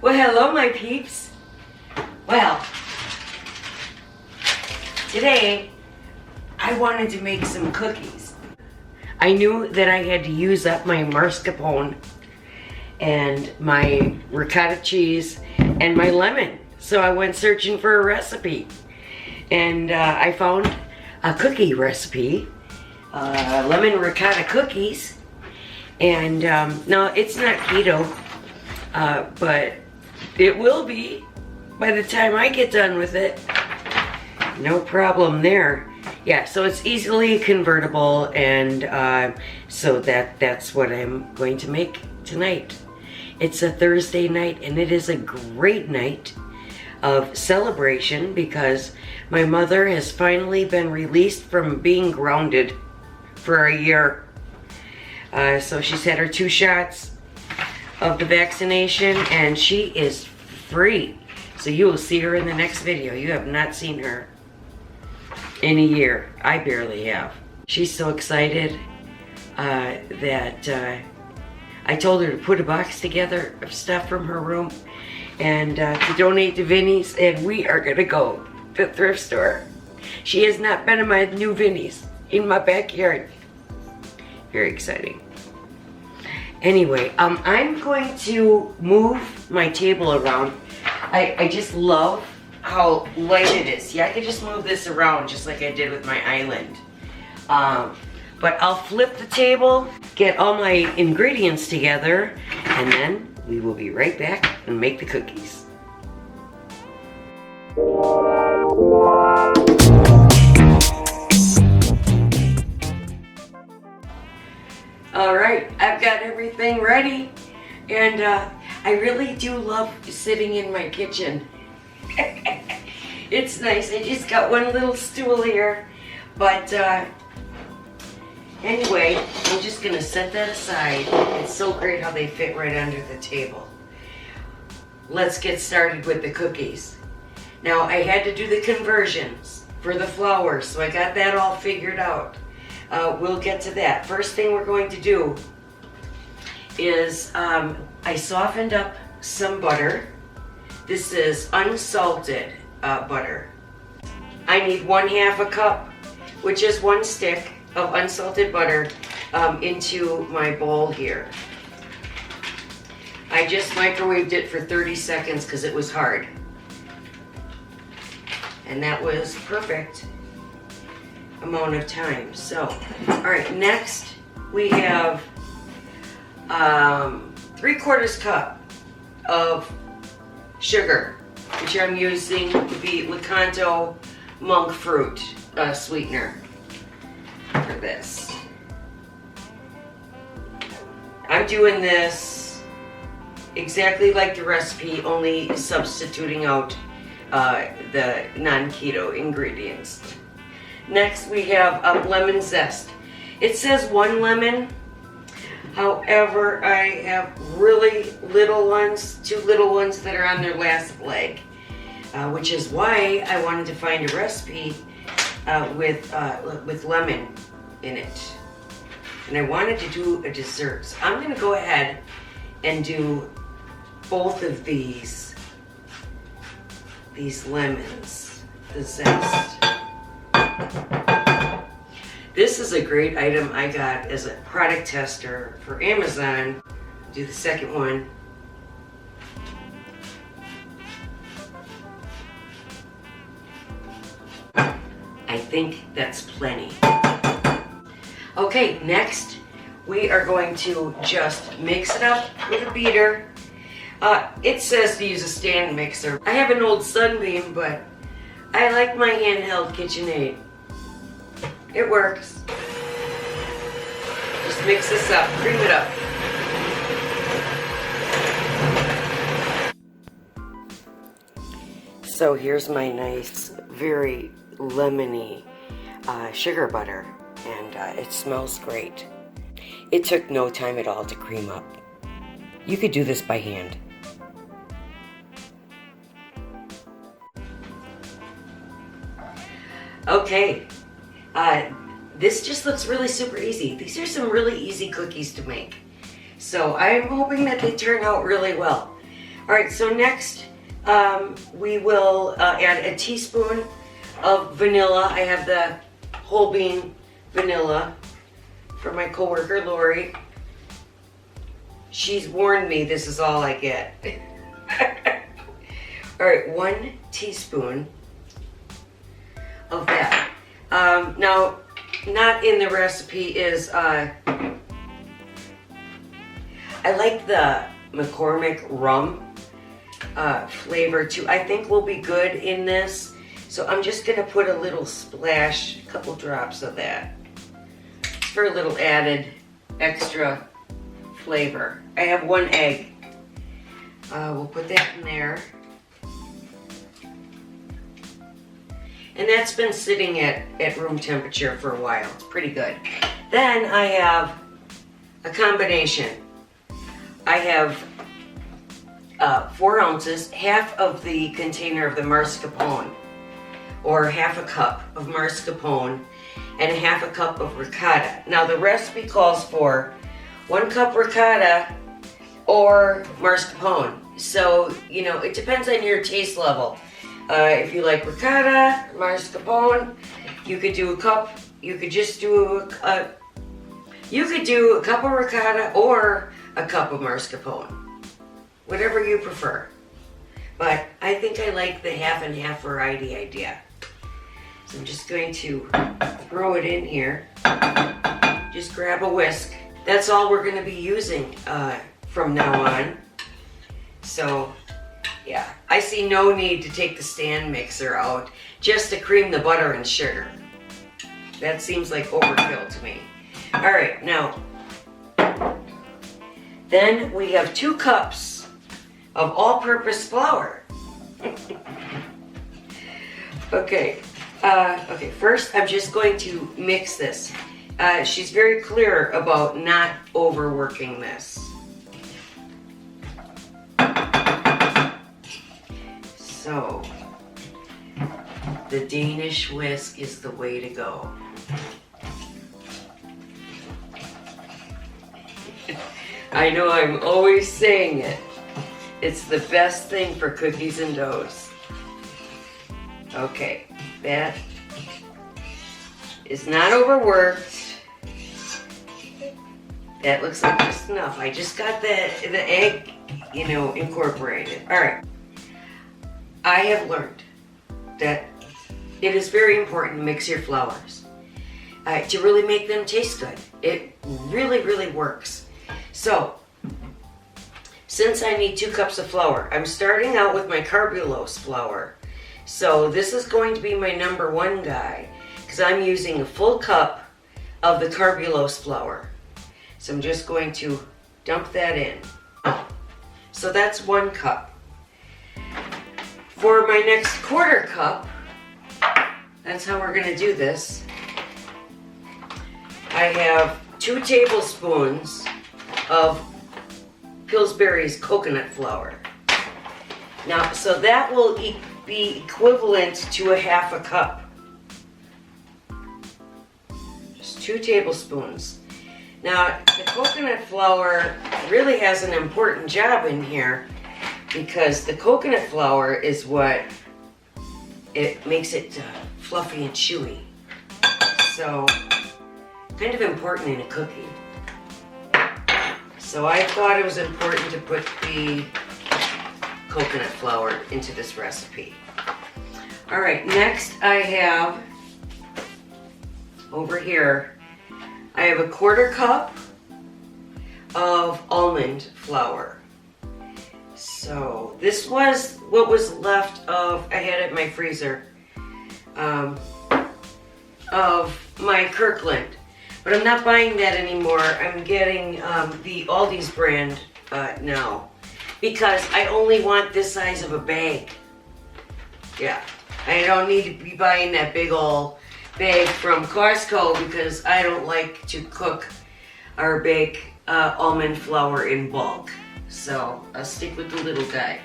Well, hello, my peeps. Well, today I wanted to make some cookies. I knew that I had to use up my mascarpone and my ricotta cheese and my lemon. So I went searching for a recipe. And I found a cookie recipe, lemon ricotta cookies. And no, it's not keto, but it will be by the time I get done with it. No problem there. Yeah, so it's easily convertible, and so that's what I'm going to make tonight. It's a Thursday night, and it is a great night of celebration because my mother has finally been released from being grounded for a year. So she's had her 2 shots of the vaccination, and she is free. So you will see her in the next video. You have not seen her in a year. I barely have. She's so excited that I told her to put a box together of stuff from her room and to donate to Vinnie's, and we are gonna go to the thrift store. She has not been in my new Vinnie's in my backyard. Very exciting. Anyway, I'm going to move my table around. I just love how light it is. Yeah, I could just move this around just like I did with my island. But I'll flip the table, get all my ingredients together, and then we will be right back and make the cookies. All right, I've got everything ready, and I really do love sitting in my kitchen. It's nice. I just got one little stool here, but anyway, I'm just gonna set that aside. It's so great how they fit right under the table. Let's get started with the cookies. Now, I had to do the conversions for the flour, so I got that all figured out. We'll get to that. First thing we're going to do is I softened up some butter. This is unsalted butter. I need 1/2 cup, which is 1 stick of unsalted butter, into my bowl here. I just microwaved it for 30 seconds because it was hard. And that was perfect amount of time. So, all right, next we have 3/4 cup of sugar, which I'm using the Ricotta monk fruit sweetener for this. I'm doing this exactly like the recipe, only substituting out the non-keto ingredients. Next we have lemon zest. It says 1 lemon. However, I have really little ones, 2 little ones that are on their last leg, which is why I wanted to find a recipe with lemon in it. And I wanted to do a dessert. So I'm gonna go ahead and do both of these lemons, the zest. This is a great item I got as a product tester for Amazon. Do the second one. I think that's plenty. Okay, next we are going to just mix it up with a beater. It says to use a stand mixer. I have an old Sunbeam, but I like my handheld KitchenAid. It works. Just mix this up, cream it up. So here's my nice, very lemony sugar butter, and it smells great. It took no time at all to cream up. You could do this by hand. Okay, this just looks really super easy. These are some really easy cookies to make. So I'm hoping that they turn out really well. All right, so next we will add a teaspoon of vanilla. I have the whole bean vanilla for my coworker Lori. She's warned me this is all I get. All right, 1 teaspoon of that. Now, not in the recipe is, I like the McCormick rum flavor too. I think will be good in this. So I'm just gonna put a little splash, a couple drops of that for a little added extra flavor. I have 1 egg. We'll put that in there. And that's been sitting at room temperature for a while. It's pretty good. Then I have a combination. I have 4 ounces, half of the container of the mascarpone, or half a cup of mascarpone, and half a cup of ricotta. Now the recipe calls for 1 cup ricotta or mascarpone. So, you know, it depends on your taste level. If you like ricotta, mascarpone, you could do a cup. You could just do you could do a cup of ricotta or a cup of mascarpone, whatever you prefer. But I think I like the half and half variety idea. So I'm just going to throw it in here. Just grab a whisk. That's all we're going to be using from now on. So. Yeah, I see no need to take the stand mixer out just to cream the butter and sugar. That seems like overkill to me. All right, now, then we have 2 cups of all-purpose flour. Okay, first I'm just going to mix this. She's very clear about not overworking this. So, the Danish whisk is the way to go. I know I'm always saying it. It's the best thing for cookies and doughs. Okay, that is not overworked. That looks like just enough. I just got the egg, you know, incorporated. All right. I have learned that it is very important to mix your flours to really make them taste good. It really, really works. So, since I need 2 cups of flour, I'm starting out with my Carbulose flour. So this is going to be my number 1 guy because I'm using a full cup of the Carbulose flour. So I'm just going to dump that in. So that's 1 cup. For my next 1/4 cup, that's how we're going to do this. I have 2 tablespoons of Pillsbury's coconut flour. Now, so that will be equivalent to a half a cup. Just 2 tablespoons. Now, the coconut flour really has an important job in here because the coconut flour is what it makes it fluffy and chewy. So, kind of important in a cookie. So I thought it was important to put the coconut flour into this recipe. All right, next I have, over here, I have a 1/4 cup of almond flour. So this was what was left of, I had it in my freezer, of my Kirkland. But I'm not buying that anymore. I'm getting the Aldi's brand now because I only want this size of a bag. Yeah, I don't need to be buying that big old bag from Costco because I don't like to cook or bake almond flour in bulk. So I'll stick with the little guy.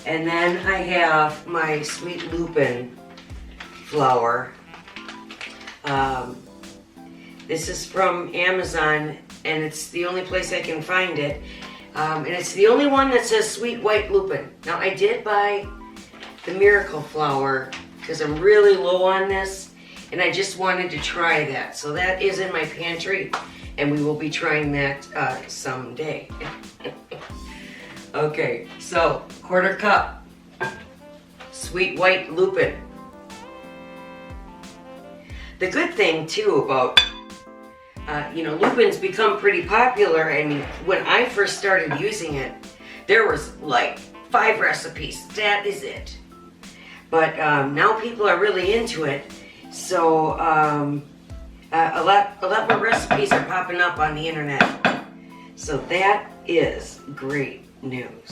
And then I have my Sweet Lupin Flour. This is from Amazon and it's the only place I can find it. And it's the only one that says sweet white lupin. Now I did buy the miracle flour because I'm really low on this and I just wanted to try that. So that is in my pantry and we will be trying that someday. Okay, so 1/4 cup sweet white lupin. The good thing too about lupin's become pretty popular. I mean, when I first started using it, there was like 5 recipes. That is it. But now people are really into it, so a lot more recipes are popping up on the internet. So that is great news.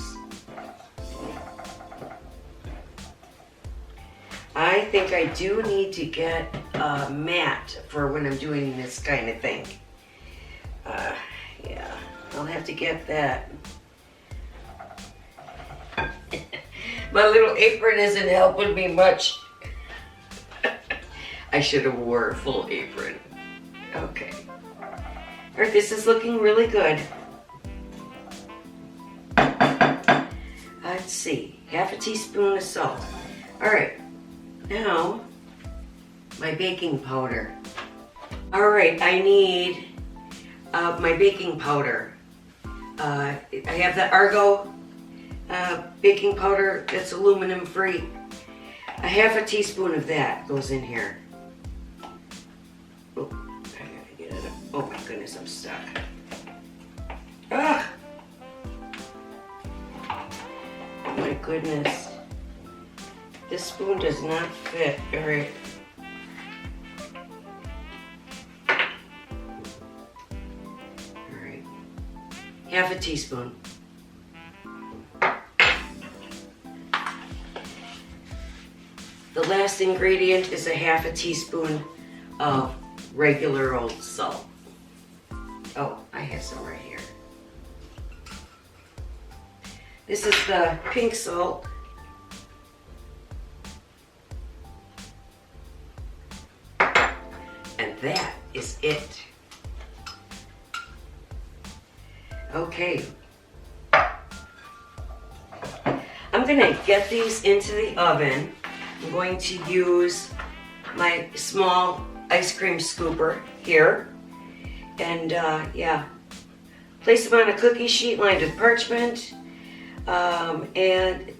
I think I do need to get a mat for when I'm doing this kind of thing. Yeah, I'll have to get that. My little apron isn't helping me much. I should have wore a full apron. Okay. Alright, this is looking really good. Let's see, 1/2 teaspoon of salt. Alright, now my baking powder. Alright, I need my baking powder. I have the Argo baking powder that's aluminum free. 1/2 teaspoon of that goes in here. Oh, I gotta get it up. Oh my goodness, I'm stuck. Ah! Oh my goodness. This spoon does not fit. Alright. Alright. 1/2 teaspoon. The last ingredient is 1/2 teaspoon of regular old salt. Oh, I have some right here. This is the pink salt. And that is it. Okay. I'm gonna get these into the oven. I'm going to use my small ice cream scooper here. And yeah, place them on a cookie sheet lined with parchment. And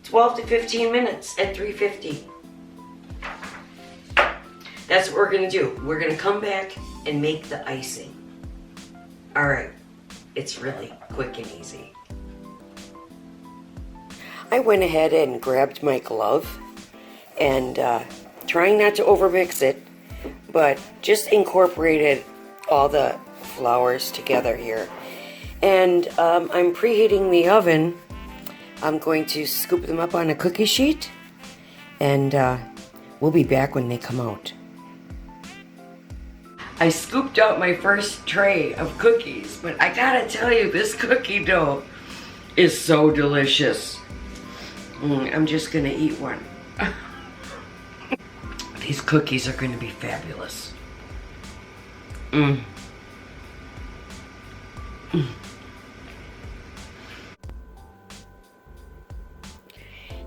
12 to 15 minutes at 350. That's what we're gonna do. We're gonna come back and make the icing. All right, it's really quick and easy. I went ahead and grabbed my glove and trying not to overmix it, but just incorporated all the flours together here. And I'm preheating the oven. I'm going to scoop them up on a cookie sheet and we'll be back when they come out. I scooped out my first tray of cookies, but I gotta tell you, this cookie dough is so delicious. I'm just gonna eat one. These cookies are gonna be fabulous.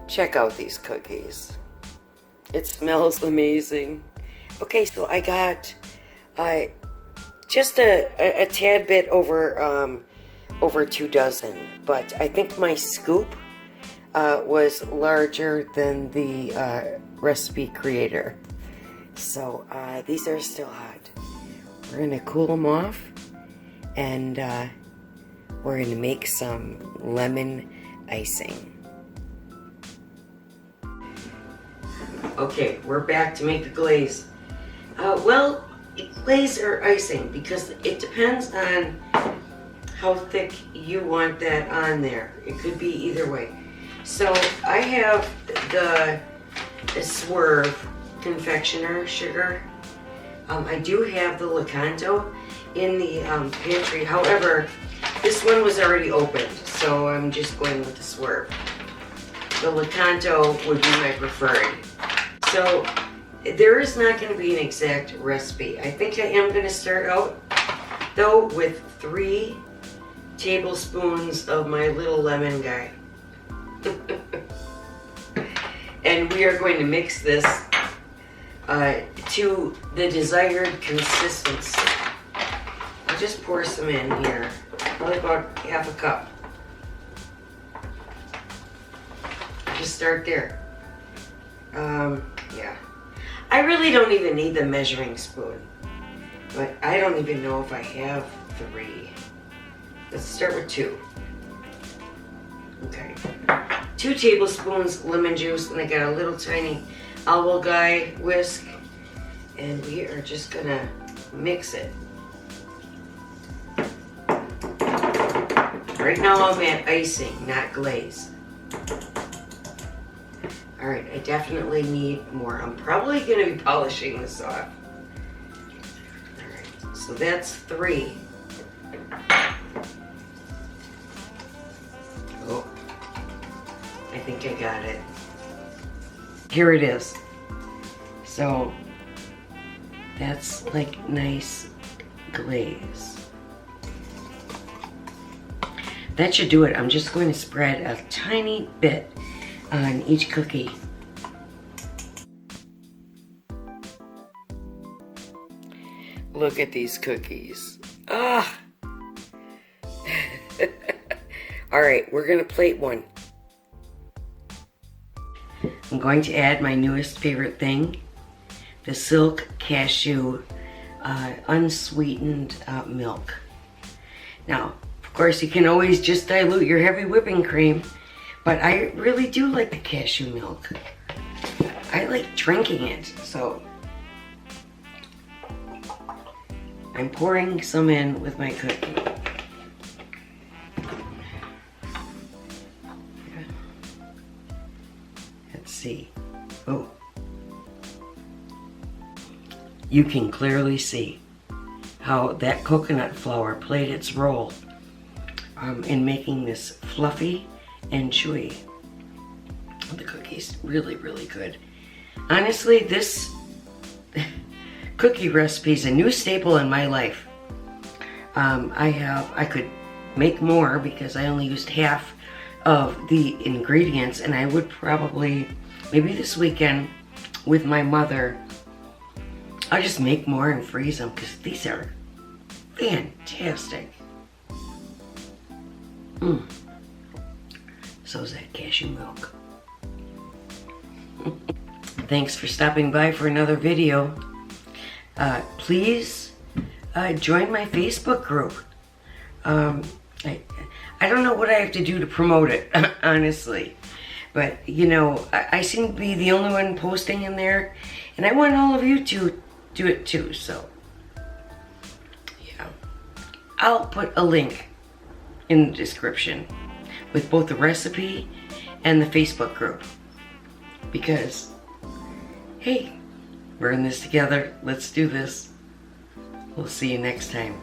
Check out these cookies. It smells amazing. Okay, so I got just a tad bit over 2 dozen, but I think my scoop was larger than the recipe creator. So these are still hot. We're gonna cool them off and we're gonna make some lemon icing. Okay, we're back to make the glaze. Well, glaze or icing, because it depends on how thick you want that on there. It could be either way. So I have the Swerve confectioner sugar. I do have the Lecanto in the pantry. However, this one was already opened, so I'm just going with the Swerve. The Lecanto would be my preferred. So there is not going to be an exact recipe. I think I am going to start out though with 3 tablespoons of my little lemon guy. And we are going to mix this to the desired consistency. I'll just pour some in here, probably about half a cup. Just start there. Yeah. I really don't even need the measuring spoon, but I don't even know if I have 3. Let's start with 2. Okay. 2 tablespoons lemon juice, and I got a little tiny owl guy whisk, and we are just gonna mix it. Right now I'm at icing, not glaze. All right, I definitely need more. I'm probably gonna be polishing this off. All right, so that's 3. Oh, I think I got it. Here it is. So that's like nice glaze. That should do it. I'm just going to spread a tiny bit on each cookie. Look at these cookies. Ah! All right, we're gonna plate one. I'm going to add my newest favorite thing, the Silk Cashew unsweetened milk. Now, of course, you can always just dilute your heavy whipping cream, but I really do like the cashew milk. I like drinking it, so I'm pouring some in with my cookie. Let's see. Oh. You can clearly see how that coconut flour played its role in making this fluffy and chewy. The cookie's really, really good. Honestly, this cookie recipe is a new staple in my life. I could make more because I only used half of the ingredients, and I would probably, maybe this weekend with my mother, I'll just make more and freeze them because these are fantastic. So is that cashew milk. Thanks for stopping by for another video. Please join my Facebook group. I don't know what I have to do to promote it, honestly. But, you know, I seem to be the only one posting in there. And I want all of you to do it too, so. Yeah. I'll put a link in the description with both the recipe and the Facebook group. Because, hey, we're in this together. Let's do this. We'll see you next time.